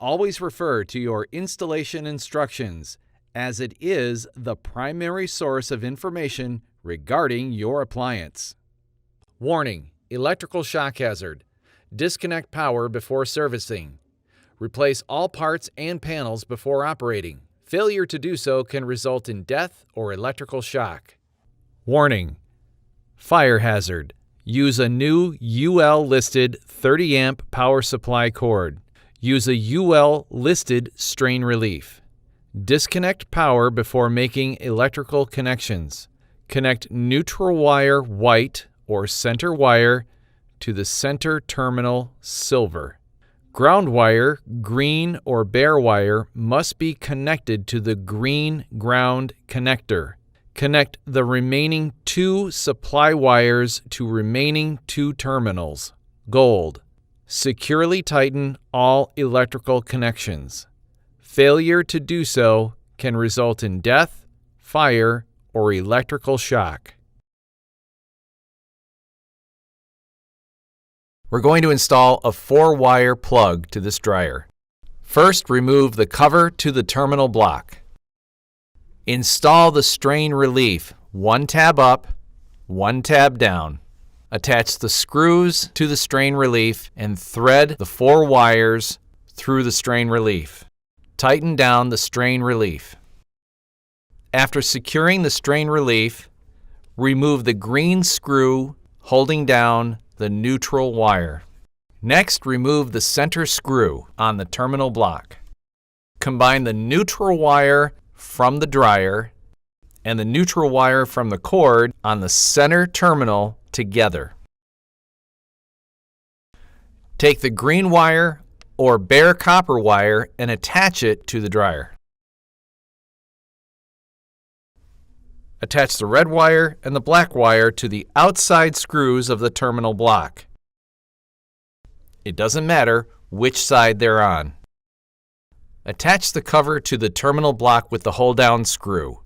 always refer to your installation instructions, as it is the primary source of information regarding your appliance. Warning: electrical shock hazard. Disconnect power before servicing. Replace all parts and panels before operating. Failure to do so can result in death or electrical shock. Warning: fire hazard. Use a new UL-listed 30-amp power supply cord. Use a UL-listed strain relief. Disconnect power before making electrical connections. Connect neutral wire white or center wire to the center terminal silver. Ground wire, green or bare wire, must be connected to the green ground connector. Connect the remaining 2 supply wires to remaining 2 terminals. Gold. Securely tighten all electrical connections. Failure to do so can result in death, fire, or electrical shock. We're going to install a 4-wire plug to this dryer. First, remove the cover to the terminal block. Install the strain relief, 1 tab up, 1 tab down. Attach the screws to the strain relief and thread the 4 wires through the strain relief. Tighten down the strain relief. After securing the strain relief, remove the green screw holding down the neutral wire. Next, remove the center screw on the terminal block. Combine the neutral wire from the dryer and the neutral wire from the cord on the center terminal together. Take the green wire or bare copper wire and attach it to the dryer. Attach the red wire and the black wire to the outside screws of the terminal block. It doesn't matter which side they're on. Attach the cover to the terminal block with the hold-down screw.